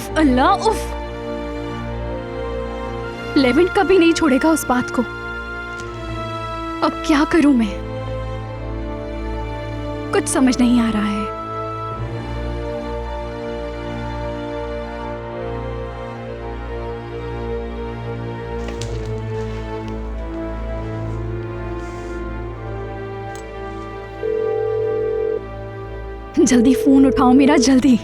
उफ अल्लाह उफ। लेवेंट कभी नहीं छोड़ेगा उस बात को। अब क्या करूं मैं? कुछ समझ नहीं आ रहा है। जल्दी फोन उठाओ मेरा, जल्दी।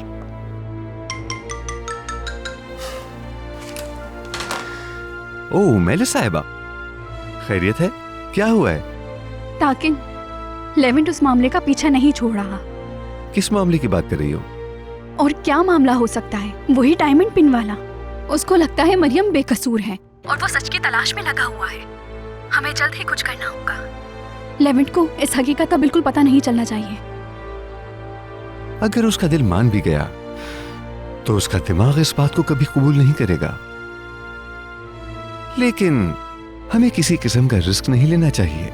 ओह मेलिस साहिबा, खैरियत है? क्या हुआ है? ताकिन लेवेंट उस मामले का पीछा नहीं छोड़ रहा। किस मामले की बात कर रही हो? और क्या मामला हो सकता है? वही डायमंड पिन वाला। उसको लगता है मरियम बेकसूर है और वो सच की तलाश में लगा हुआ है। हमें जल्द ही कुछ करना होगा। लेवेंट को इस हकीकत का बिल्कुल पता नहीं चलना चाहिए। अगर उसका दिल मान भी गया तो उसका दिमाग इस बात को कभी कबूल नहीं करेगा। लेकिन हमें किसी किस्म का रिस्क नहीं लेना चाहिए।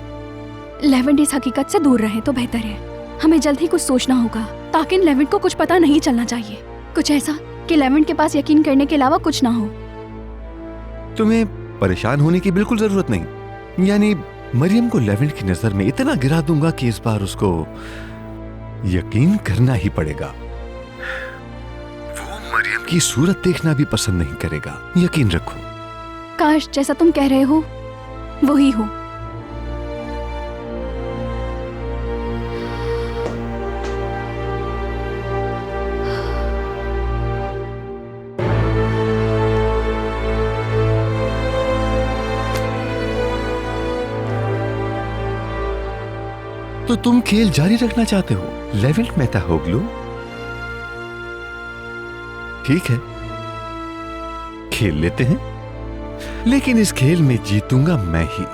लेवेंट इस हकीकत से दूर रहे तो बेहतर है। हमें जल्द ही कुछ सोचना होगा ताकि लेवेंट को कुछ पता नहीं चलना चाहिए। कुछ ऐसा कि लेवेंट के पास यकीन करने के अलावा कुछ ना हो। तुम्हें परेशान होने की बिल्कुल जरूरत नहीं। यानी मरियम को लेवेंट की नजर में इतना गिरा दूंगा कि इस बार उसको यकीन करना ही पड़ेगा। वो मरियम की सूरत देखना भी पसंद नहीं करेगा, यकीन रखो। काश जैसा तुम कह रहे हो वही हो। तो तुम खेल जारी रखना चाहते हो, लेवेंट मेहता होगलू? ठीक है, खेल लेते हैं, लेकिन इस खेल में जीतूंगा मैं ही।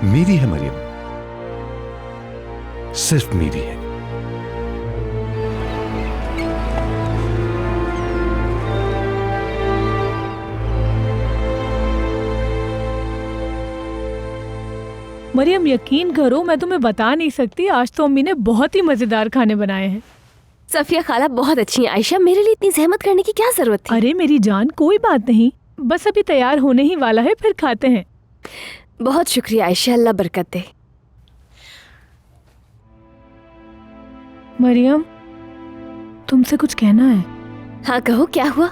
मेरी है मरियम, सिर्फ मेरी है। मरियम यकीन करो, मैं तुम्हें बता नहीं सकती, आज तो अम्मी ने बहुत ही मजेदार खाने बनाए हैं। सफिया खाला बहुत अच्छी है। आयशा, मेरे लिए इतनी जहमत करने की क्या जरूरत थी? अरे मेरी जान, कोई बात नहीं, बस अभी तैयार होने ही वाला है, फिर खाते हैं। बहुत शुक्रिया आयशा, अल्लाह बरकत दे। मरियम, तुमसे कुछ कहना है। हाँ कहो, क्या हुआ?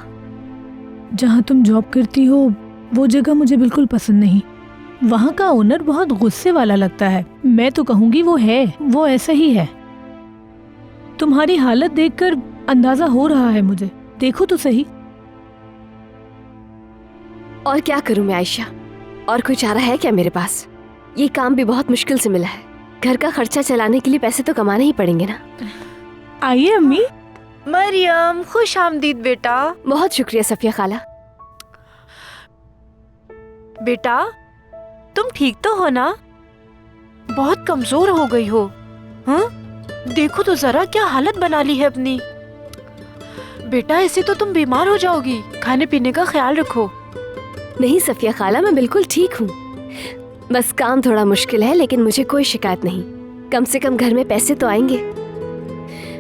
जहाँ तुम जॉब करती हो वो जगह मुझे बिल्कुल पसंद नहीं। वहाँ का ओनर बहुत गुस्से वाला लगता है। मैं तो कहूँगी वो ऐसा ही है। तुम्हारी हालत देखकर अंदाजा हो रहा है मुझे, देखो तो सही। और क्या करूं मैं आयशा, और कोई चारा है क्या मेरे पास? ये काम भी बहुत मुश्किल से मिला है। घर का खर्चा चलाने के लिए पैसे तो कमाने ही पड़ेंगे ना। आइए अम्मी। मरियम, खुश आमदीद बेटा। बहुत शुक्रिया सफिया खाला। बेटा तुम ठीक तो हो ना? बहुत कमजोर हो गई हो। हाँ, देखो तो जरा क्या हालत बना ली है अपनी। बेटा ऐसे तो तुम बीमार हो जाओगी, खाने पीने का ख्याल रखो। नहीं सफिया खाला, मैं बिल्कुल ठीक हूँ। बस काम थोड़ा मुश्किल है, लेकिन मुझे कोई शिकायत नहीं। कम से कम घर में पैसे तो आएंगे।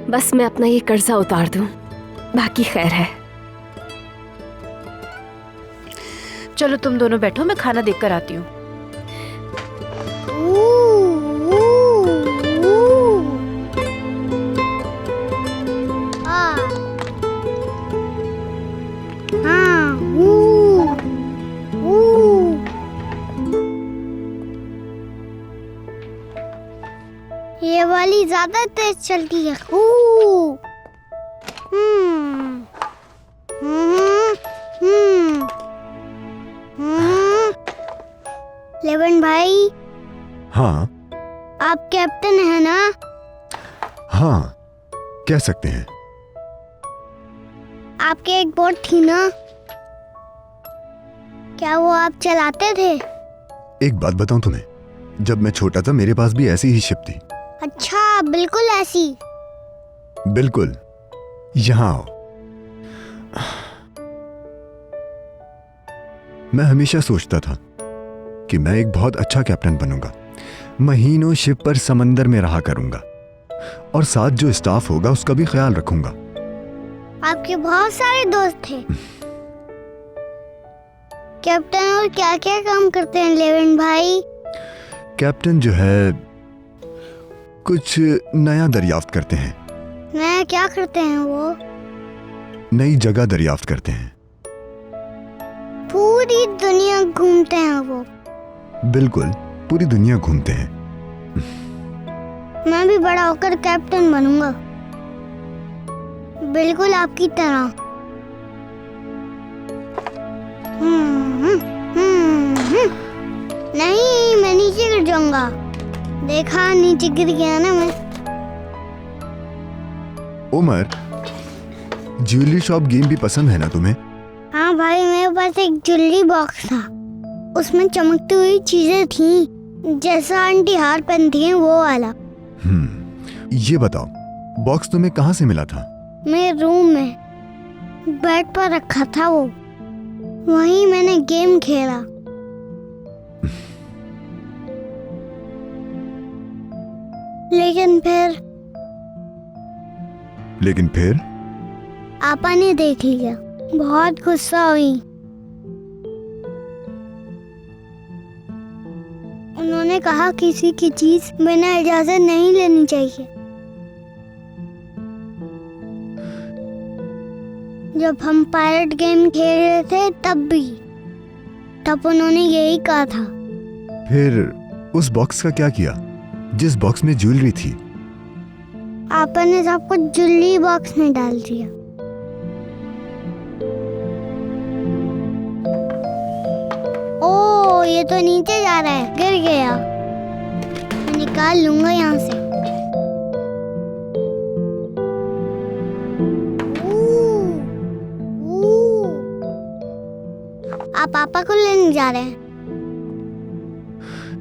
बस मैं अपना ये कर्जा उतार दूं, बाकी खैर है। चलो तुम दोनों बैठो, मैं खाना देख कर आती हूँ। ये वाली ज्यादा तेज चलती है। लेवन भाई। हाँ आप कैप्टन है ना? हाँ, कह सकते हैं। आपकी एक बोट थी ना, क्या वो आप चलाते थे? एक बात बताऊं तुम्हें, जब मैं छोटा था मेरे पास भी ऐसी ही शिप थी। अच्छा, बिल्कुल ऐसी? बिल्कुल। यहाँ आओ। मैं हमेशा सोचता था कि मैं एक बहुत अच्छा कैप्टन बनूंगा। महीनों शिप पर समंदर में रहा करूंगा और साथ जो स्टाफ होगा उसका भी ख्याल रखूंगा। आपके बहुत सारे दोस्त थे। कैप्टन और क्या क्या काम करते हैं लेवेंट भाई? कैप्टन जो है कुछ नया दरियाफ्त करते हैं। नया क्या करते हैं वो? नई जगह दरियाफ्त करते हैं। पूरी दुनिया घूमते हैं वो। बिल्कुल, पूरी दुनिया घूमते हैं। मैं भी बड़ा होकर कैप्टन बनूंगा, बिल्कुल आपकी तरह। नहीं, मैं नीचे गिर जाऊंगा। देखा, नीचे गिर गया ना मैं। उमर, ज्वेलरी शॉप गेम भी पसंद है ना तुम्हें? हाँ भाई, मेरे पास एक ज्वेलरी बॉक्स था। उसमें चमकती हुई चीजें थी, जैसा आंटी हार पहनती हैं वो वाला। ये बताओ, बॉक्स तुम्हें कहाँ से मिला था? मेरे रूम में बेड पर रखा था वो। वहीं मैंने गेम खेला। लेकिन फिर आपा ने देख लिया। बहुत गुस्सा हुई। उन्होंने कहा किसी की चीज बिना इजाजत नहीं लेनी चाहिए। जब हम पायरेट गेम खेल रहे थे तब उन्होंने यही कहा था। फिर उस बॉक्स का क्या किया जिस बॉक्स में ज्वेलरी थी? आपा ने सब कुछ ज्वेलरी बॉक्स में डाल दिया। ओ, ये तो नीचे जा रहा है, गिर गया। मैं निकाल लूंगा यहाँ से। आप पापा को लेने जा रहे हैं?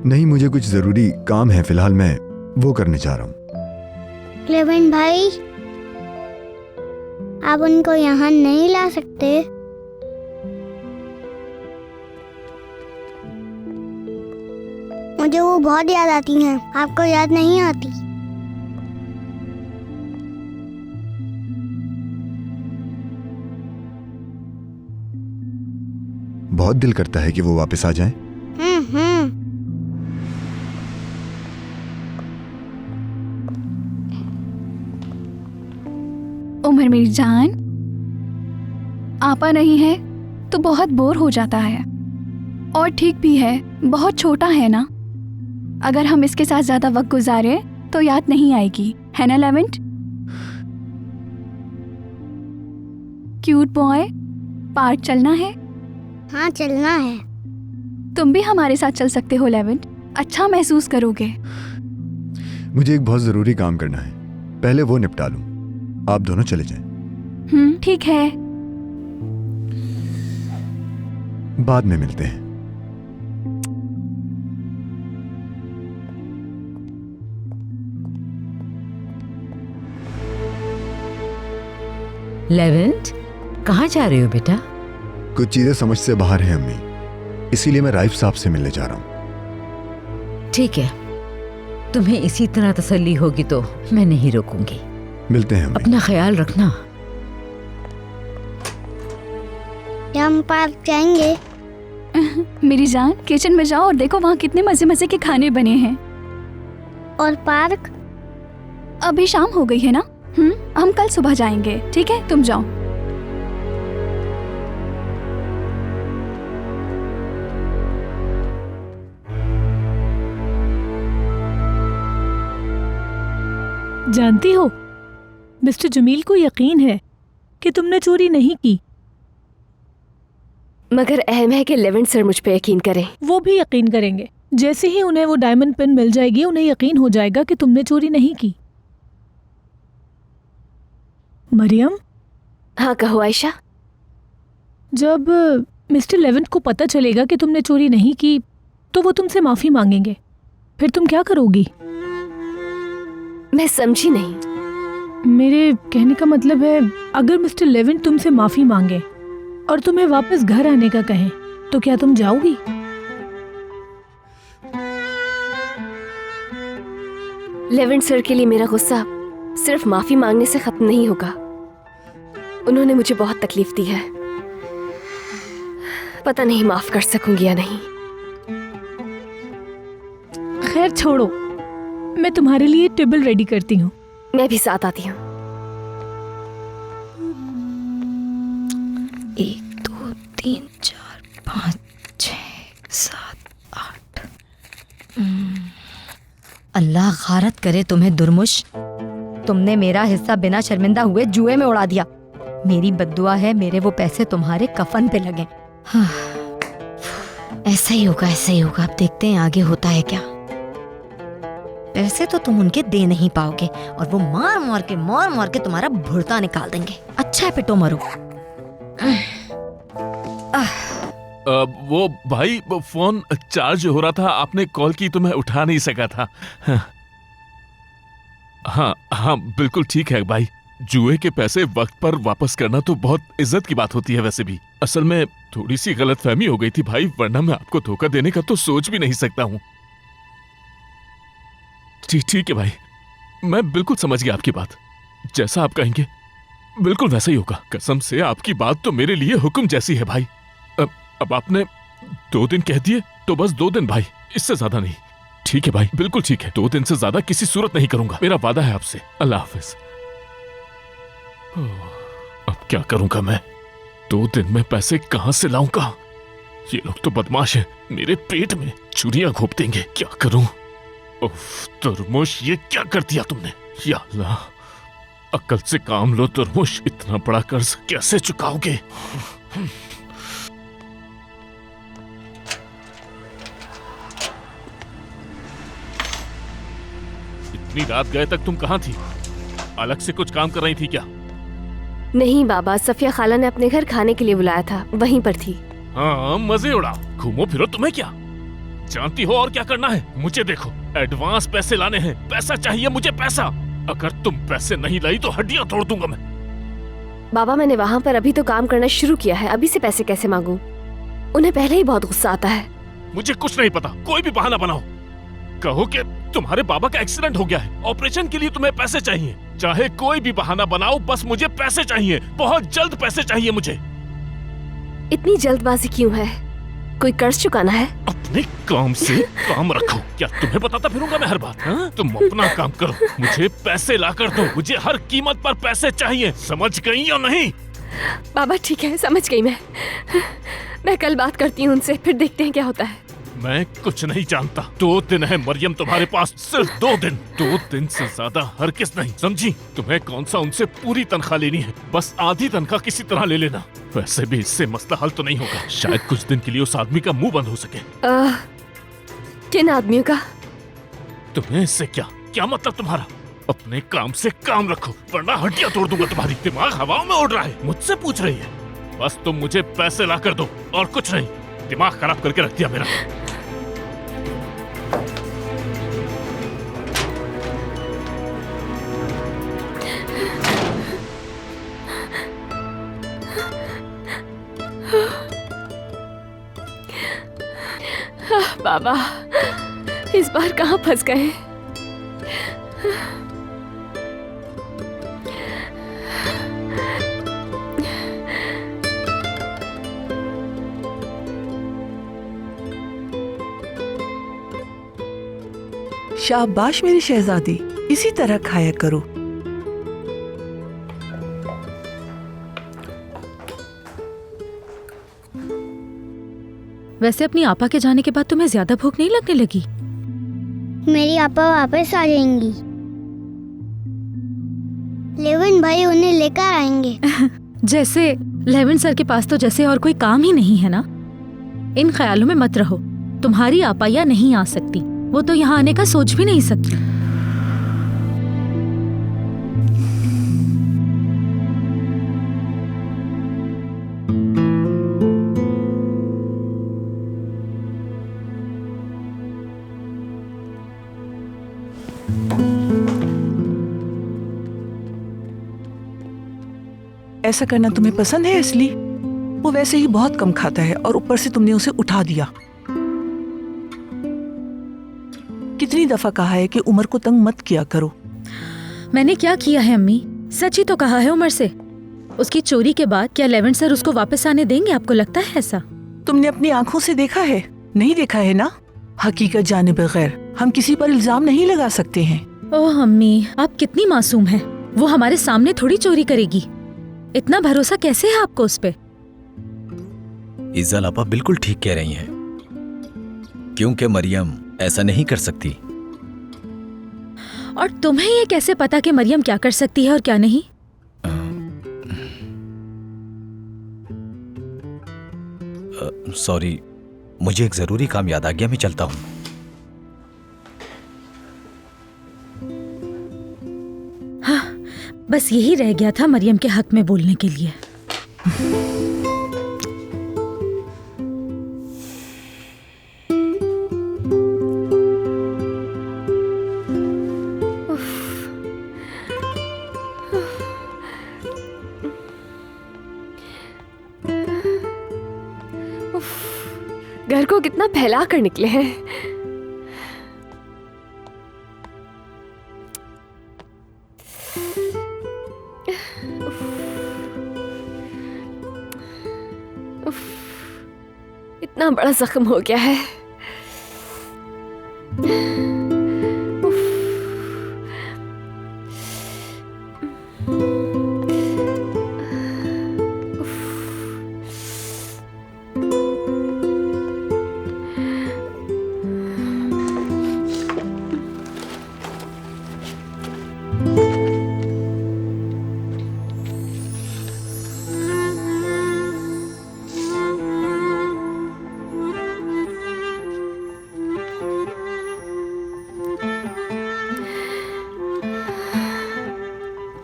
नहीं, मुझे कुछ जरूरी काम है, फिलहाल मैं वो करने जा रहा हूँ। लेवेंट भाई, आप उनको यहाँ नहीं ला सकते? मुझे वो बहुत याद आती हैं। आपको याद नहीं आती? बहुत दिल करता है कि वो वापस आ जाएं। उमर मेरी जान, आपा नहीं है तो बहुत बोर हो जाता है। और ठीक भी है, बहुत छोटा है ना। अगर हम इसके साथ ज्यादा वक्त गुजारे तो याद नहीं आएगी, है ना लेवेंट? क्यूट बॉय, पार्क चलना है? हाँ, चलना है। तुम भी हमारे साथ चल सकते हो लेवेंट, अच्छा महसूस करोगे। मुझे एक बहुत जरूरी काम करना है, पहले वो निपटा लूं। आप दोनों चले जाएं। ठीक है। बाद में मिलते हैं। लेवेंट, कहाँ जा रहे हो बेटा? कुछ चीजें समझ से बाहर हैं अम्मी, इसीलिए मैं राइफ साहब से मिलने जा रहा हूँ। ठीक है, तुम्हें इसी तरह तसल्ली होगी तो मैं नहीं रोकूंगी। मिलते हैं अम्मी। अपना ख्याल रखना। क्या हम पार्क जाएंगे? मेरी जान, किचन में जाओ और देखो वहाँ कितने मजे मजे के खाने बने हैं। और पार्क? अभी शाम हो गई है ना। हम कल सुबह जाएंगे, ठीक है? तुम जाओ। जानती हो, मिस्टर जमील को यकीन है कि तुमने चोरी नहीं की। मगर अहम है कि लेवेंट सर मुझ पे यकीन करें। वो भी यकीन करेंगे। जैसे ही उन्हें वो डायमंड पिन मिल जाएगी, उन्हें यकीन हो जाएगा कि तुमने चोरी नहीं की। मरियम? हाँ, कहो आयशा। जब मिस्टर लेवेंट को पता चलेगा कि तुमने चोरी नहीं की तो वो तुमसे माफी मांगेंगे, फिर तुम क्या करोगी? मैं समझी नहीं। मेरे कहने का मतलब है, अगर मिस्टर लेवेंट तुमसे माफी मांगे और तुम्हें वापस घर आने का कहें तो क्या तुम जाओगी? लेवेंट सर के लिए मेरा गुस्सा सिर्फ माफी मांगने से खत्म नहीं होगा। उन्होंने मुझे बहुत तकलीफ दी है। पता नहीं माफ कर सकूंगी या नहीं। खैर छोड़ो, मैं तुम्हारे लिए टेबल रेडी करती हूँ। मैं भी साथ आती हूँ। 1 2 3 4 5 6 7 8। अल्लाह गारत करे तुम्हें दुर्मुश, तुमने मेरा हिस्सा बिना शर्मिंदा हुए जुए में उड़ा दिया। मेरी बद्दुआ है मेरे वो पैसे तुम्हारे कफन पे लगे। हाँ, ऐसा ही होगा, ऐसा ही होगा। अब देखते हैं आगे होता है क्या। पैसे तो तुम उनके दे नहीं पाओगे और वो मार मार के तुम्हारा भुर्ता निकाल देंगे। अच्छा है पिटो मरो। वो भाई वो फोन चार्ज हो रहा था, आपने कॉल की तो मैं उठा नहीं सका था। हाँ हाँ बिल्कुल ठीक है भाई। जुए के पैसे वक्त पर वापस करना तो बहुत इज्जत की बात होती है। वैसे भी असल में थोड़ी सी गलतफहमी हो गई थी भाई, वरना मैं आपको धोखा देने का तो सोच भी नहीं सकता हूँ। ठीक है भाई, मैं बिल्कुल समझ गया आपकी बात। जैसा आप कहेंगे बिल्कुल वैसा ही होगा। कसम से आपकी बात तो मेरे लिए हुक्म जैसी है भाई। अब आपने 2 दिन कह दिए तो बस 2 दिन भाई, इससे ज्यादा नहीं। ठीक है भाई, बिल्कुल ठीक है। 2 दिन से ज्यादा किसी सूरत नहीं करूंगा, मेरा वादा है आपसे। अल्लाह हाफिज। अब क्या करूंगा मैं? 2 दिन में पैसे कहां से लाऊंगा? ये लोग तो बदमाश हैं, मेरे पेट में चुरियां घोंप देंगे। क्या करूं? उफ, तुरमुश ये क्या कर दिया तुमने? या अल्लाह, अक्ल से काम लो तुरमुश। इतना बड़ा कर्ज कैसे चुकाओगे? इतनी रात गए तक तुम कहां थी? अलग से कुछ काम कर रही थी क्या? नहीं बाबा, सफिया खाला ने अपने घर खाने के लिए बुलाया था, वहीं पर थी। हाँ, मजे उड़ाओ, घूमो फिरो। तुम्हें क्या जानती हो और क्या करना है? मुझे देखो, एडवांस पैसे लाने हैं। पैसा चाहिए मुझे, पैसा। अगर तुम पैसे नहीं लाई तो हड्डियां तोड़ दूंगा मैं। बाबा मैंने वहाँ पर अभी तो काम करना शुरू किया है, अभी से पैसे कैसे मांगू? उन्हें पहले ही बहुत गुस्सा आता है। मुझे कुछ नहीं पता, कोई भी बहाना बनाओ। कहो कि तुम्हारे बाबा का एक्सीडेंट हो गया है, ऑपरेशन के लिए तुम्हें पैसे चाहिए। चाहे कोई भी बहाना बनाओ, बस मुझे पैसे चाहिए। बहुत जल्द पैसे चाहिए मुझे। इतनी जल्दबाजी क्यों है? कोई कर्ज चुकाना है? अपने काम से काम रखो। क्या तुम्हें बताता फिरूंगा मैं हर बात? हाँ? तुम अपना काम करो, मुझे पैसे ला कर दो। मुझे हर कीमत पर पैसे चाहिए, समझ गई या नहीं? बाबा ठीक है, समझ गई मैं कल बात करती हूँ उनसे, फिर देखते हैं क्या होता है। मैं कुछ नहीं जानता। 2 दिन है मरियम तुम्हारे पास, सिर्फ 2 दिन। 2 दिन से ज्यादा हरगिज़ नहीं, समझी? तुम्हें कौन सा उनसे पूरी तनख्वाह लेनी है? बस आधी तनख्वाह किसी तरह ले लेना। वैसे भी इससे मसला हल तो नहीं होगा। शायद कुछ दिन के लिए उस आदमी का मुंह बंद हो सके। किन आदमियों का? तुम्हें इससे क्या मतलब तुम्हारा? अपने काम से काम रखो, वरना हड्डियां तोड़ दूंगा तुम्हारी। दिमाग हवाओं में उड़ रहा है, मुझसे पूछ रही है। बस तुम मुझे पैसे ला कर दो और कुछ नहीं। दिमाग खराब करके रख दिया मेरा। बाबा इस बार कहाँ फंस गए? शाबाश मेरी शहजादी, इसी तरह खाया करो। वैसे अपनी आपा के जाने के बाद तुम्हें ज्यादा भूख नहीं लगने लगी? मेरी आपा वापस आ जाएंगी, लेविन भाई उन्हें लेकर आएंगे। जैसे लेविन सर के पास तो जैसे और कोई काम ही नहीं है ना। इन ख्यालों में मत रहो। तुम्हारी आपा या नहीं आ सकती, वो तो यहाँ आने का सोच भी नहीं सकती। ऐसा करना तुम्हें पसंद है इसलिए? वो वैसे ही बहुत कम खाता है और ऊपर से तुमने उसे उठा दिया। कितनी दफा कहा है कि उमर को तंग मत किया करो। मैंने क्या किया है अम्मी? सच ही तो कहा है उमर से। उसकी चोरी के बाद क्या लेवेंट सर उसको वापस आने देंगे? आपको लगता है ऐसा? तुमने अपनी आंखों से देखा है? नहीं देखा है ना? हकीकत जाने बगैर हम किसी पर इल्जाम नहीं लगा सकते हैं। ओह अम्मी, आप कितनी मासूम हैं। वो हमारे सामने थोड़ी चोरी करेगी। इतना भरोसा कैसे है आपको उस पे? इज़ल आपा बिल्कुल ठीक कह रही हैं, क्योंकि मरियम ऐसा नहीं कर सकती। और तुम्हें ये कैसे पता कि मरियम क्या कर सकती है और क्या नहीं? सॉरी, मुझे एक जरूरी काम याद आ गया, मैं चलता हूँ। हाँ, बस यही रह गया था मरियम के हक में बोलने के लिए। घर को कितना फैला कर निकले हैं। इतना बड़ा जख्म हो गया है।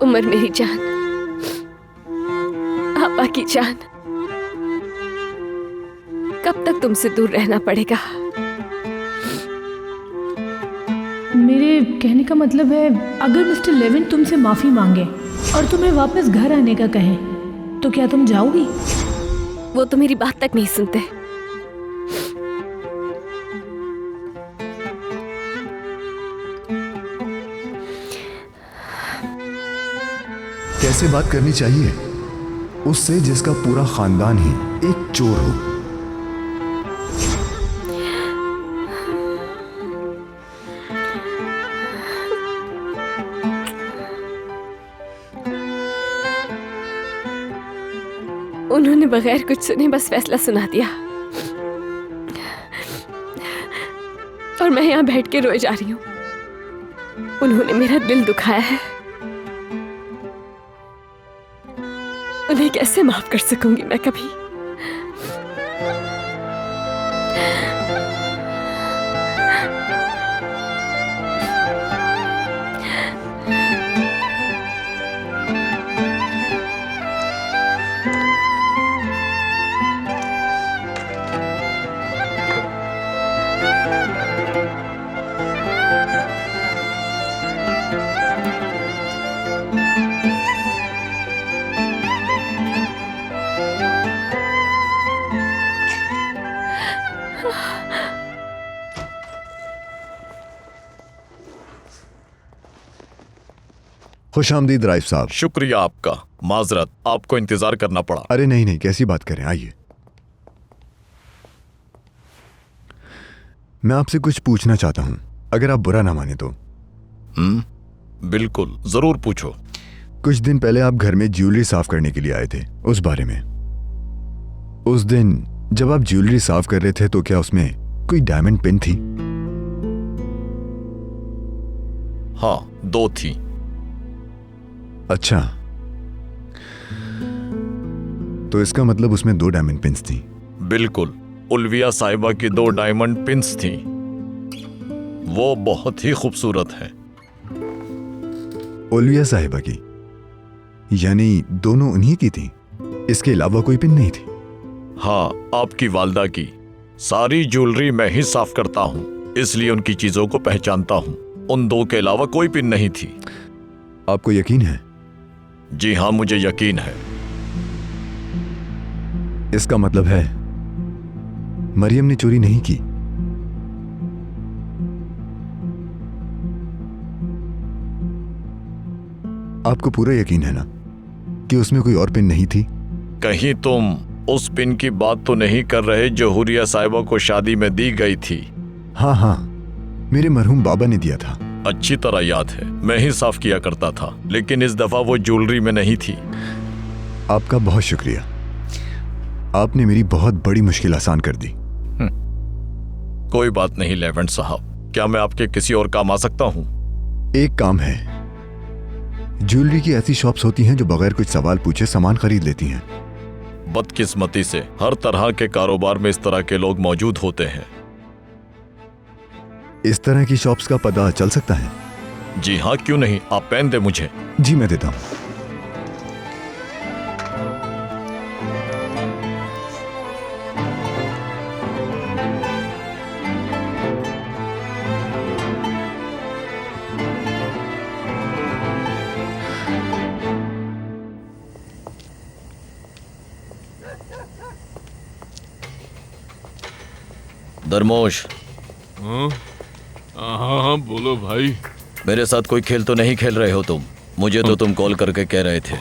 उमर मेरी जान, आपा की जान, कब तक तुमसे दूर रहना पड़ेगा? मेरे कहने का मतलब है, अगर मिस्टर लेविन तुमसे माफी मांगे और तुम्हें वापस घर आने का कहें, तो क्या तुम जाओगी? वो तो मेरी बात तक नहीं सुनते। कैसे बात करनी चाहिए उससे जिसका पूरा खानदान ही एक चोर हो? उन्होंने बगैर कुछ सुने बस फैसला सुना दिया और मैं यहाँ बैठ के रोए जा रही हूँ। उन्होंने मेरा दिल दुखाया है, उन्हें कैसे माफ कर सकूंगी मैं कभी? खुश आमदीद राइफ साहब। शुक्रिया आपका, माजरत आपको इंतजार करना पड़ा। अरे नहीं नहीं, कैसी बात करें, आइए। मैं आपसे कुछ पूछना चाहता हूं, अगर आप बुरा ना माने तो। बिल्कुल, जरूर पूछो। कुछ दिन पहले आप घर में ज्वेलरी साफ करने के लिए आए थे, उस बारे में। उस दिन जब आप ज्वेलरी साफ कर रहे थे तो क्या उसमें कोई डायमंड पिन थी? हाँ, 2 थी। अच्छा, तो इसका मतलब उसमें 2 डायमंड पिन्स थी। बिल्कुल, उल्विया साहिबा की 2 डायमंड पिन्स थी। वो बहुत ही खूबसूरत है। उल्विया साहिबा की, यानी दोनों उन्हीं की थी, इसके अलावा कोई पिन नहीं थी? हाँ, आपकी वालदा की। सारी ज्वेलरी मैं ही साफ करता हूँ, इसलिए उनकी चीजों को पहचानता हूँ। उन 2 के अलावा कोई पिन नहीं थी। आपको यकीन है? जी हाँ, मुझे यकीन है। इसका मतलब है मरियम ने चोरी नहीं की। आपको पूरा यकीन है ना? कि उसमें कोई और पिन नहीं थी? कहीं तुम उस पिन की बात तो नहीं कर रहे जो हुरिया साहिबा को शादी में दी गई थी? हाँ हाँ, मेरे मरहूम बाबा ने दिया था। अच्छी तरह याद है, मैं ही साफ किया करता था, लेकिन इस दफा वो ज्वेलरी में नहीं थी। आपका बहुत शुक्रिया, आपने मेरी बहुत बड़ी मुश्किल आसान कर दी। कोई बात नहीं लेवेंट साहब, क्या मैं आपके किसी और काम आ सकता हूँ? एक काम है, ज्वेलरी की ऐसी शॉप्स होती हैं जो बगैर कुछ सवाल पूछे सामान खरीद लेती हैं। बदकिस्मती से हर तरह के कारोबार में इस तरह के लोग मौजूद होते हैं। इस तरह की शॉप्स का पता चल सकता है? जी हाँ, क्यों नहीं, आप पेन दे मुझे। जी मैं देता हूँ। दरमोश। हाँ हाँ, बोलो भाई। मेरे साथ कोई खेल तो नहीं खेल रहे हो तुम? मुझे तो तुम कॉल करके कह रहे थे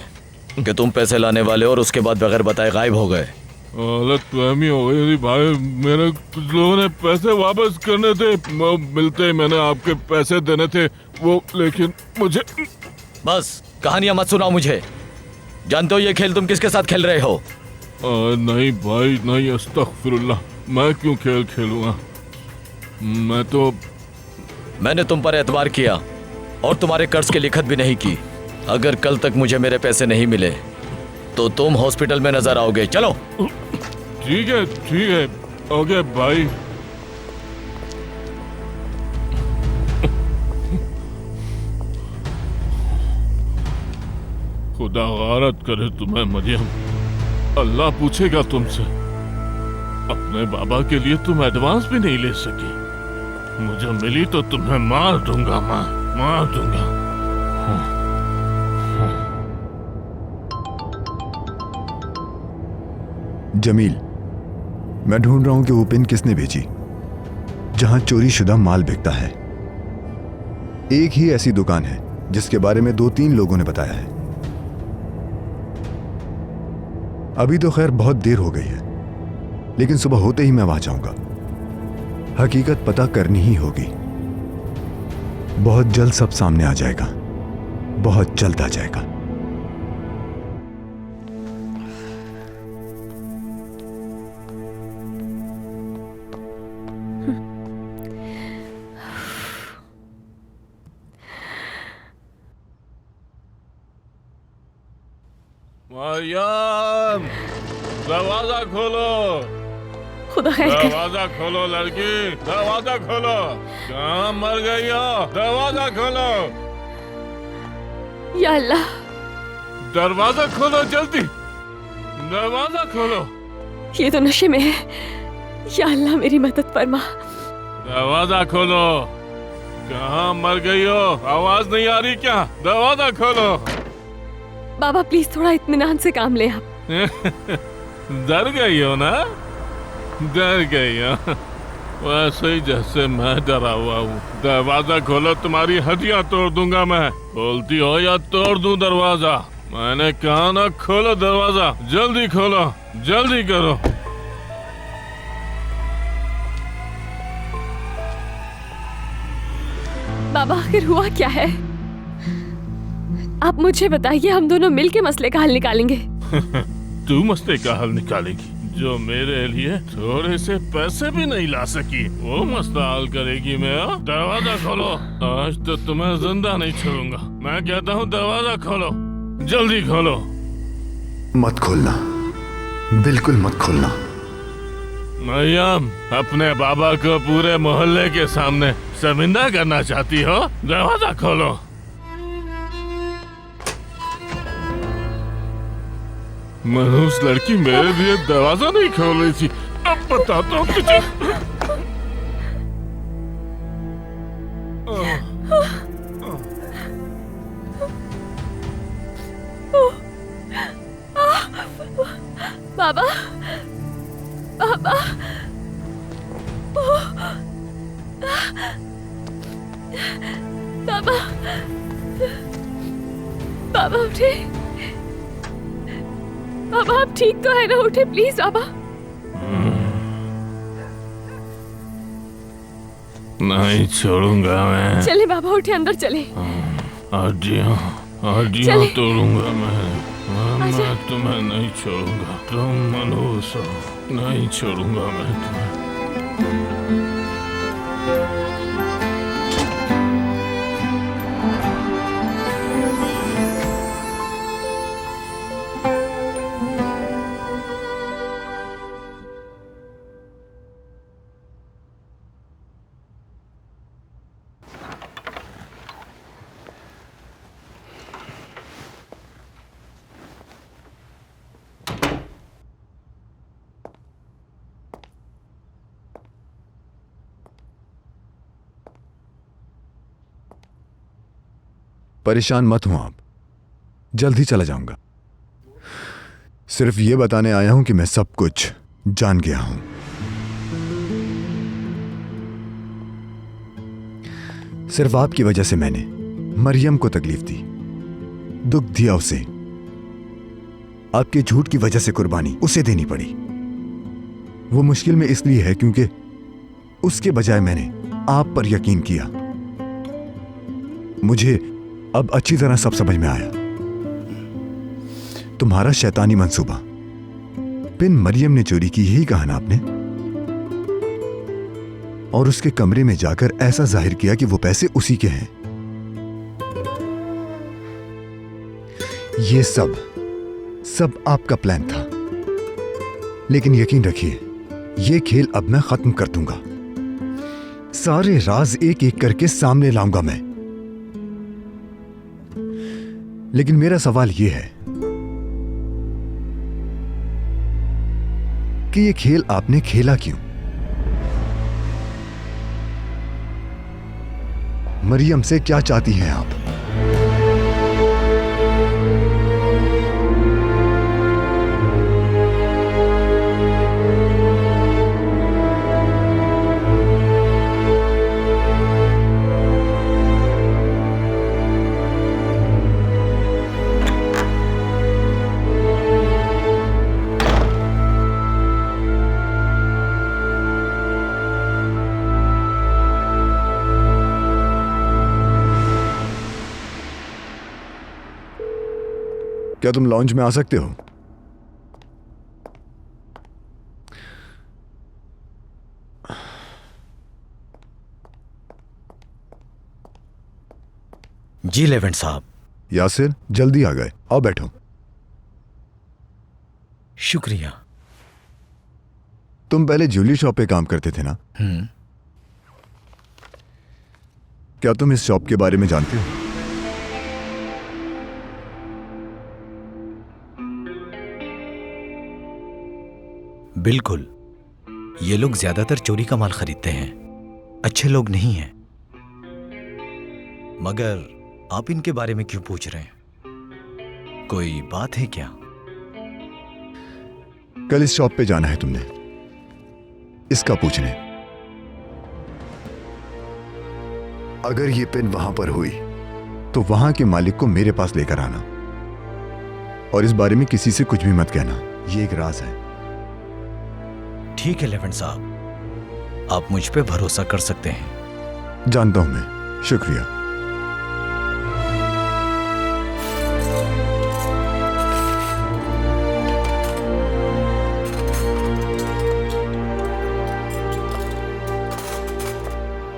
कि तुम पैसे लाने वाले और उसके बाद बगैर बताए गायब हो गए। गलतफहमी हो गई थी भाई, मेरे कुछ लोगों ने पैसे वापस करने थे, मिलते ही मैंने आपके पैसे देने थे वो, लेकिन मुझे। बस कहानियां मत सुनाओ मुझे। जानते हो ये खेल तुम किसके साथ खेल रहे हो? नहीं भाई नहीं, अस्तगफिरुल्लाह, मैं क्यों खेल खेलूंगा? मैंने तुम पर एतबार किया और तुम्हारे कर्ज की लिखत भी नहीं की। अगर कल तक मुझे मेरे पैसे नहीं मिले तो तुम हॉस्पिटल में नजर आओगे। चलो। ठीक है, ओके भाई। खुदा गारत करे तुम्हें मरियम, अल्लाह पूछेगा तुमसे। अपने बाबा के लिए तुम एडवांस भी नहीं ले सकी। मुझे मिली तो तुम्हें मार दूंगा, मार दूंगा। जमील, मैं ढूंढ रहा हूं कि वो पिन किसने भेजी जहां चोरी शुदा माल बिकता है। एक ही ऐसी दुकान है जिसके बारे में 2-3 लोगों ने बताया है। अभी तो खैर बहुत देर हो गई है, लेकिन सुबह होते ही मैं वहां जाऊंगा। हकीकत पता करनी ही होगी। बहुत जल्द सब सामने आ जाएगा, बहुत जल्द आ जाएगा। मरियम, दरवाजा खोलो। खुदा खैर करे। दरवाजा खोलो लड़की, दरवाजा खोलो। कहाँ मर गई हो? दरवाजा खोलो। या अल्लाह, दरवाजा खोलो जल्दी, दरवाजा खोलो। ये तो नशे में है। या अल्लाह मेरी मदद फरमा। दरवाजा खोलो। कहाँ मर गई हो? आवाज नहीं आ रही क्या? दरवाजा खोलो। बाबा प्लीज थोड़ा इत्मीनान से काम ले आप। डर गई हो ना? डर गई हो? वैसे ही जैसे मैं डरा हुआ हूँ। दरवाजा खोलो, तुम्हारी हड्डियां तोड़ दूंगा मैं। बोलती हो या तोड़ दूं दरवाजा? मैंने कहा ना खोलो दरवाजा, जल्दी खोलो, जल्दी करो। बाबा आखिर हुआ क्या है? आप मुझे बताइए, हम दोनों मिलके मसले का हल निकालेंगे। तू मसले का हल निकालेगी? जो मेरे लिए थोड़े से पैसे भी नहीं ला सकी, वो मसला हल करेगी मैं? दरवाजा खोलो, आज तो तुम्हें जिंदा नहीं छोड़ूंगा। मैं कहता हूँ दरवाजा खोलो, जल्दी खोलो। मत खोलना, बिल्कुल मत खोलना। मरियम, अपने बाबा को पूरे मोहल्ले के सामने शर्मिंदा करना चाहती हो? दरवाजा खोलो। मनहूस लड़की मेरे लिए दरवाजा नहीं खोल रही थी, अब बताता हूँ तुझे। बाबा, बाबा, बाबा, बाबा उठे, बाबा आप ठीक तो है ना? उठे प्लीज बाबा। नहीं छोड़ूंगा मैं। चले बाबा, उठे, अंदर चले। हड्डियां तोड़ूंगा मैं तुम्हें नहीं छोड़ूंगा। तुम मनहूस हो, नहीं छोड़ूंगा मैं तुम्हें। परेशान मत हो आप, जल्द ही चला जाऊंगा। सिर्फ ये बताने आया हूं कि मैं सब कुछ जान गया हूं। सिर्फ आपकी वजह से मैंने मरियम को तकलीफ दी, दुख दिया उसे। आपके झूठ की वजह से कुर्बानी उसे देनी पड़ी। वो मुश्किल में इसलिए है क्योंकि उसके बजाय मैंने आप पर यकीन किया। मुझे अब अच्छी तरह सब समझ में आया। तुम्हारा शैतानी मंसूबा पिन मरियम ने चोरी की, यही कहा ना आपने? और उसके कमरे में जाकर ऐसा जाहिर किया कि वो पैसे उसी के हैं। ये सब आपका प्लान था। लेकिन यकीन रखिए, ये खेल अब मैं खत्म कर दूंगा। सारे राज एक एक करके सामने लाऊंगा मैं। लेकिन मेरा सवाल यह है कि यह खेल आपने खेला क्यों? मरियम से क्या चाहती हैं आप? क्या तुम लॉन्ज में आ सकते हो? जी लेवेंट साहब। यासिर, जल्दी आ गए, आओ बैठो। शुक्रिया। तुम पहले ज्वेलरी शॉप पे काम करते थे ना? क्या तुम इस शॉप के बारे में जानते हो? बिल्कुल। ये लोग ज्यादातर चोरी का माल खरीदते हैं, अच्छे लोग नहीं हैं। मगर आप इनके बारे में क्यों पूछ रहे हैं? कोई बात है क्या? कल इस शॉप पे जाना है तुमने, इसका पूछने। अगर ये पेन वहां पर हुई तो वहां के मालिक को मेरे पास लेकर आना, और इस बारे में किसी से कुछ भी मत कहना। ये एक राज है। ठीक है लेवेंट साहब, आप मुझ पे भरोसा कर सकते हैं। जानता हूं मैं, शुक्रिया।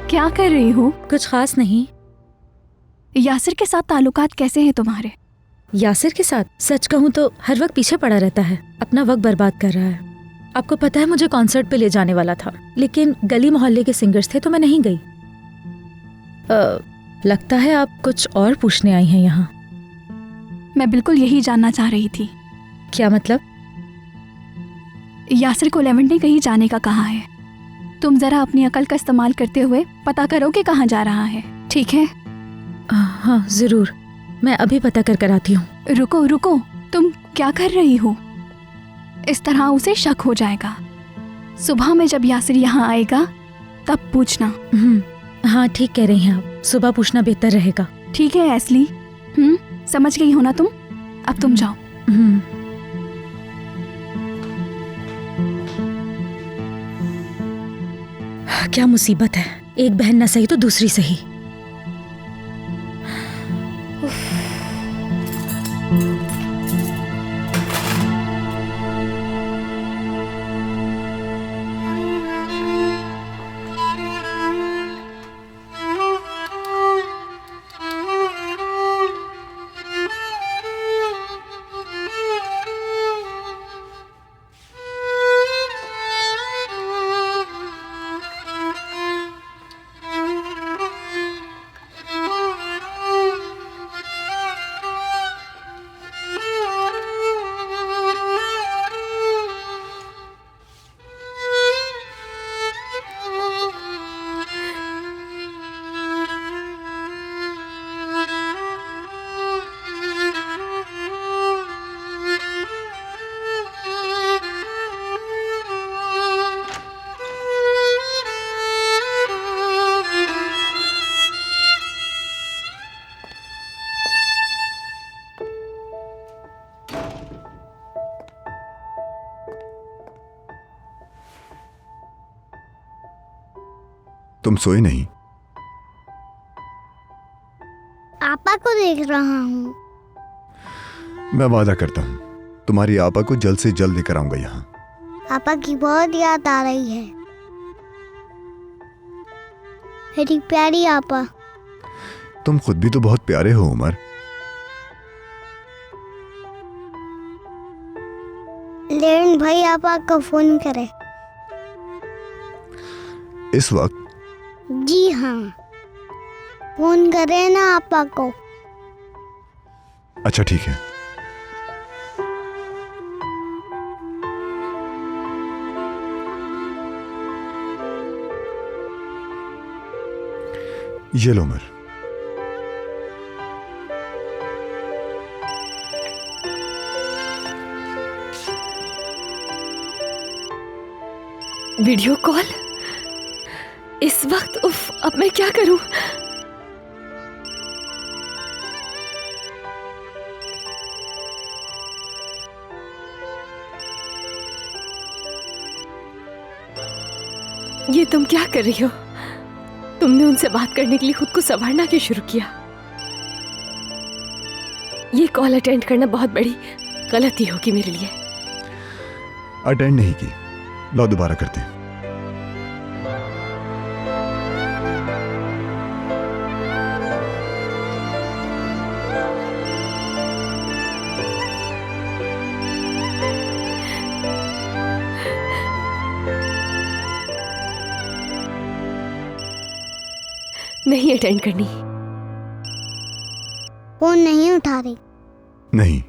क्या कर रही हो? कुछ खास नहीं। यासिर के साथ ताल्लुकात कैसे हैं तुम्हारे? यासिर के साथ सच कहूँ तो हर वक्त पीछे पड़ा रहता है, अपना वक्त बर्बाद कर रहा है। आपको पता है मुझे कॉन्सर्ट पे ले जाने वाला था, लेकिन गली मोहल्ले के सिंगर्स थे तो मैं नहीं गई। लगता है आप कुछ और पूछने आई हैं यहाँ। मैं बिल्कुल यही जानना चाह रही थी। क्या मतलब? यासिर को लेवेंट ने कहीं जाने का कहा है। तुम जरा अपनी अकल का इस्तेमाल करते हुए पता करो कि कहाँ जा रहा है, ठीक है? हाँ जरूर, मैं अभी पता कर आती हूँ। रुको रुको, तुम क्या कर रही हो? इस तरह उसे शक हो जाएगा। सुबह में जब यासिर यहाँ आएगा तब पूछना। हाँ ठीक कह रही हैं आप, सुबह पूछना बेहतर रहेगा। ठीक है एस्ली, समझ गई हो ना तुम? अब तुम जाओ। क्या मुसीबत है, एक बहन न सही तो दूसरी सही। तुम सोए नहीं? आपा को देख रहा हूँ। मैं वादा करता हूँ तुम्हारी आपा को जल्द से जल्द लेकर आऊंगा यहाँ। आपा की बहुत याद आ रही है। मेरी प्यारी आपा। तुम खुद भी तो बहुत प्यारे हो उमर। लेकिन भाई आपा को फोन करे। इस वक्त? जी हाँ, फोन करे ना आपा को। अच्छा ठीक है। ये लो उमर। वीडियो कॉल इस वक्त? उफ, अब मैं क्या करूं? ये तुम क्या कर रही हो? तुमने उनसे बात करने के लिए खुद को संवारना क्यों शुरू किया? ये कॉल अटेंड करना बहुत बड़ी गलती होगी मेरे लिए। अटेंड नहीं की, लो दोबारा करते हैं। नहीं अटेंड करनी। फोन नहीं उठा रही। नहीं।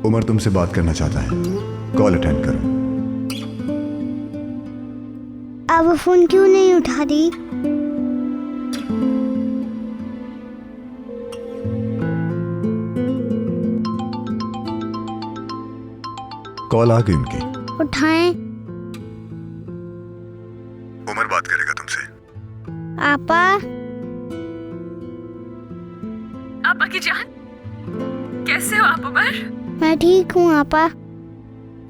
उमर तुमसे बात करना चाहता है, कॉल अटेंड करो। अब फोन क्यों नहीं उठा रही? कॉल आ गई उनकी। उठाएं। उमर बात करेगा तुमसे। आपा। आपा की जान, कैसे हो आप उमर? मैं ठीक हूँ आपा।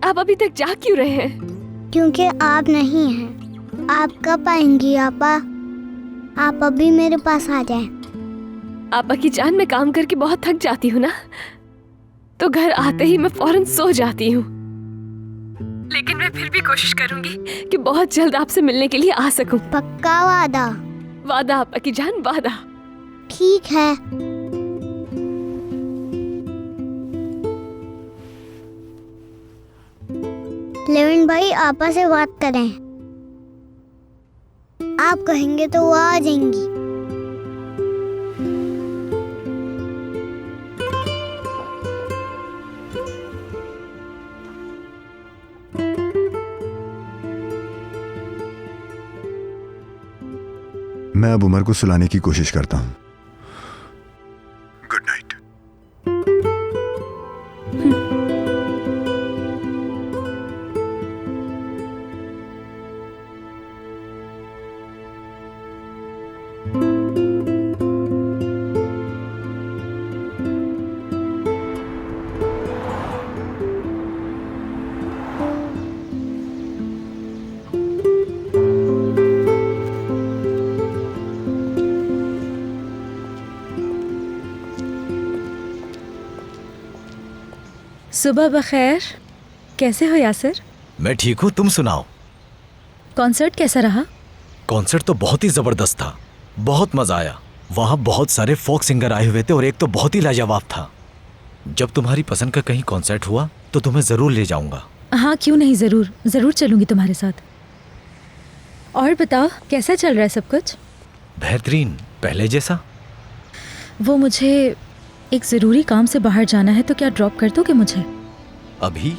आप अभी तक जाग क्यों रहे हैं? क्योंकि आप नहीं हैं। आप कब आएंगी आपा? आप अभी मेरे पास आ जाएं। आपा की जान, मैं काम करके बहुत थक जाती हूँ ना, तो घर आते ही मैं फौरन सो जाती हूँ। लेकिन मैं फिर भी कोशिश करूंगी कि बहुत जल्द आपसे मिलने के लिए आ सकूं। पक्का वादा? वादा आपा की जान, वादा। ठीक है। लेविन भाई आपा से बात करें। आप कहेंगे तो वो आ जाएंगी। मैं अब उमर को सुलाने की कोशिश करता हूं। Good night. सुबह बखैर। कैसे हो यासिर? मैं ठीक हूँ, तुम सुनाओ। कॉन्सर्ट कैसा रहा? कॉन्सर्ट तो बहुत ही जबरदस्त था, बहुत मजा आया। वहाँ बहुत सारे फोक सिंगर आए हुए थे और एक तो बहुत ही लाजवाब था। जब तुम्हारी पसंद का कहीं कॉन्सर्ट हुआ तो तुम्हें जरूर ले जाऊंगा। हाँ क्यों नहीं, ज़रूर ज़रूर चलूँगी तुम्हारे साथ। और बताओ कैसा चल रहा है सब कुछ? बेहतरीन, पहले जैसा। वो मुझे एक ज़रूरी काम से बाहर जाना है, तो क्या ड्रॉप कर दोगे मुझे? अभी?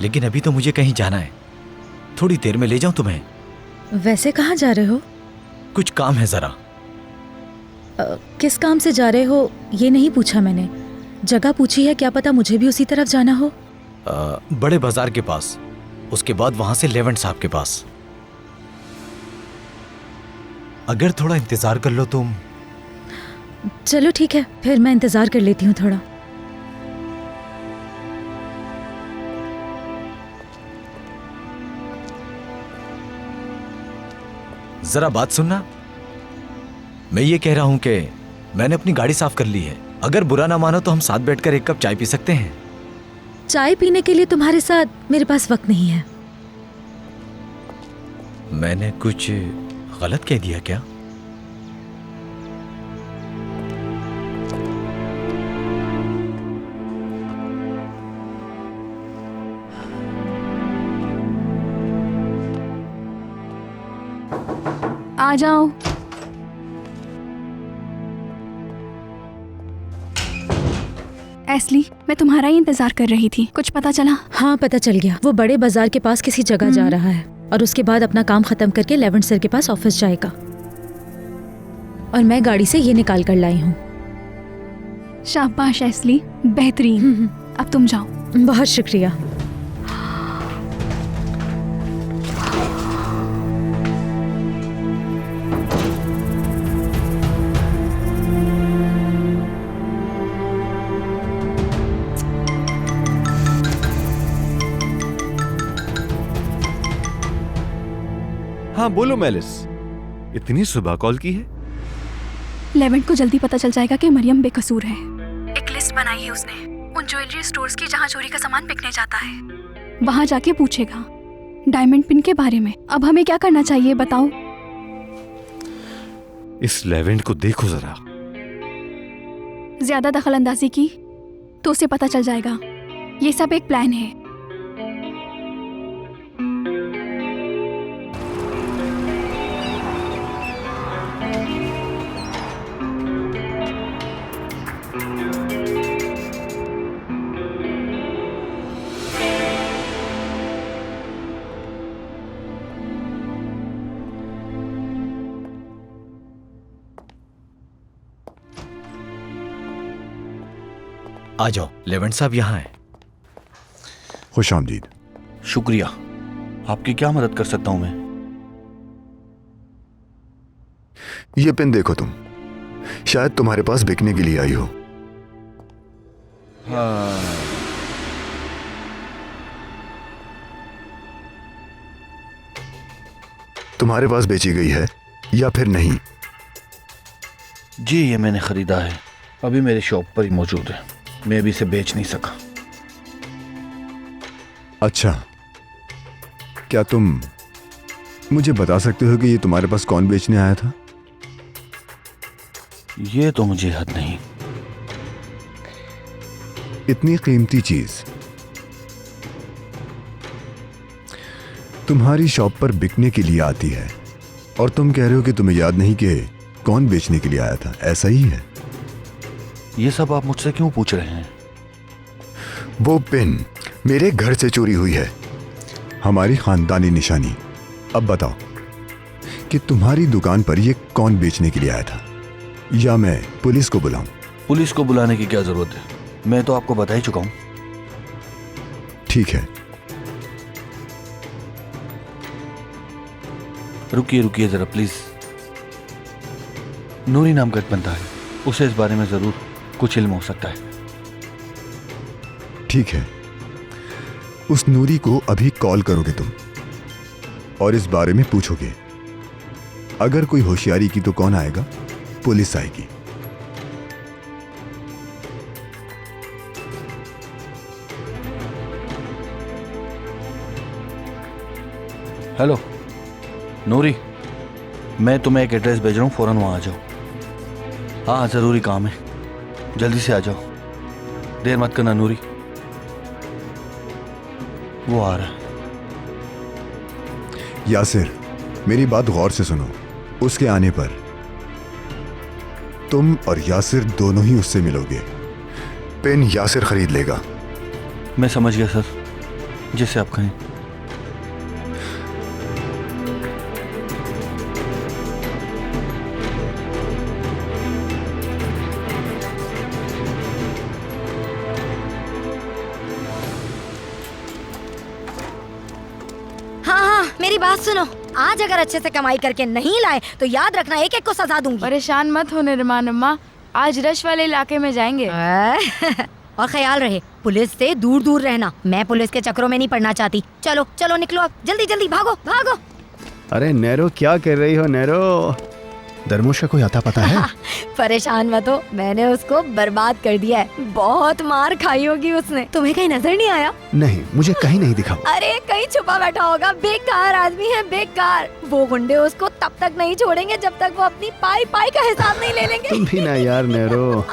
लेकिन अभी तो मुझे कहीं जाना है, थोड़ी देर में ले जाऊं तुम्हें। वैसे कहाँ जा रहे हो? कुछ काम है जरा। किस काम से जा रहे हो ये नहीं पूछा मैंने, जगह पूछी है। क्या पता मुझे भी उसी तरफ जाना हो। बड़े बाजार के पास, उसके बाद वहां से लेवेंट साहब के पास। अगर थोड़ा इंतजार कर लो तुम। चलो ठीक है, फिर मैं इंतजार कर लेती हूँ थोड़ा। जरा बात सुनना, मैं ये कह रहा हूं कि मैंने अपनी गाड़ी साफ कर ली है। अगर बुरा ना मानो तो हम साथ बैठकर एक कप चाय पी सकते हैं। चाय पीने के लिए तुम्हारे साथ मेरे पास वक्त नहीं है। मैंने कुछ गलत कह दिया क्या? आ जाओ। एस्ली, मैं तुम्हारा ही इंतजार कर रही थी। कुछ पता चला? हाँ पता चल गया, वो बड़े बाजार के पास किसी जगह जा रहा है और उसके बाद अपना काम खत्म करके लेवेंट सर के पास ऑफिस जाएगा। और मैं गाड़ी से ये निकाल कर लाई हूँ। शाबाश एस्ली, बेहतरीन। अब तुम जाओ। बहुत शुक्रिया। हाँ बोलो मेलिस, इतनी सुबह कॉल की है? लेवेंट को जल्दी पता चल जाएगा कि मरियम बेकसूर है। एक लिस्ट बनाई है उसने उन ज्वेलरी स्टोर्स की जहाँ चोरी का सामान बिकने जाता है। वहाँ जाके पूछेगा डायमंड पिन के बारे में। अब हमें क्या करना चाहिए बताओ? इस लेवेंट को देखो जरा। ज्यादा दखल अंदाजी की तो उसे पता चल जाएगा। ये सब एक प्लान है। आ जाओ, लेवेंट साहब यहाँ हैं। खुश आमदीद। शुक्रिया। आपकी क्या मदद कर सकता हूं मैं? ये पेन देखो तुम, शायद तुम्हारे पास बिकने के लिए आई हो। हाँ। तुम्हारे पास बेची गई है या फिर नहीं? जी ये मैंने खरीदा है, अभी मेरे शॉप पर ही मौजूद है। मैं अभी इसे बेच नहीं सका। अच्छा, क्या तुम मुझे बता सकते हो कि ये तुम्हारे पास कौन बेचने आया था? ये तो मुझे याद नहीं। इतनी कीमती चीज तुम्हारी शॉप पर बिकने के लिए आती है और तुम कह रहे हो कि तुम्हें याद नहीं कि कौन बेचने के लिए आया था। ऐसा ही है? ये सब आप मुझसे क्यों पूछ रहे हैं? वो पेन मेरे घर से चोरी हुई है, हमारी खानदानी निशानी। अब बताओ कि तुम्हारी दुकान पर ये कौन बेचने के लिए आया था, या मैं पुलिस को बुलाऊं? पुलिस को बुलाने की क्या जरूरत है? मैं तो आपको बता ही चुका हूं। ठीक है, रुकिए रुकिए जरा प्लीज। नूरी नाम का एक बंदा है, उसे इस बारे में जरूर कुछ इल्म हो सकता है। ठीक है, उस नूरी को अभी कॉल करोगे तुम और इस बारे में पूछोगे। अगर कोई होशियारी की तो कौन आएगा? पुलिस आएगी। हेलो नूरी, मैं तुम्हें एक एड्रेस भेज रहा हूँ, फौरन वहाँ आ जाओ। हाँ ज़रूरी काम है, जल्दी से आ जाओ, देर मत करना नूरी। वो आ रहा है। यासिर, मेरी बात गौर से सुनो। उसके आने पर तुम और यासिर दोनों ही उससे मिलोगे। पेन यासिर खरीद लेगा। मैं समझ गया सर, जैसे आप कहें। हाँ, मेरी बात सुनो। आज अगर अच्छे से कमाई करके नहीं लाए तो याद रखना एक एक को सजा दूंगी। परेशान मत हो निर्माण अम्मा, आज रश वाले इलाके में जाएंगे। और ख्याल रहे पुलिस से दूर दूर रहना। मैं पुलिस के चक्रों में नहीं पड़ना चाहती। चलो चलो निकलो अब, जल्दी जल्दी भागो भागो। अरे नैरो, क्या कर रही हो नैरो? दरमुश का कोई आता पता है? परेशान मत हो, मैंने उसको बर्बाद कर दिया है। बहुत मार खाई होगी उसने। तुम्हें कहीं नजर नहीं आया? नहीं, मुझे कहीं नहीं दिखा। अरे कहीं छुपा बैठा होगा। बेकार आदमी है, बेकार। वो गुंडे उसको तब तक नहीं छोड़ेंगे जब तक वो अपनी पाई पाई का हिसाब नहीं ले लेंगे। तुम भी ना यार नैरो।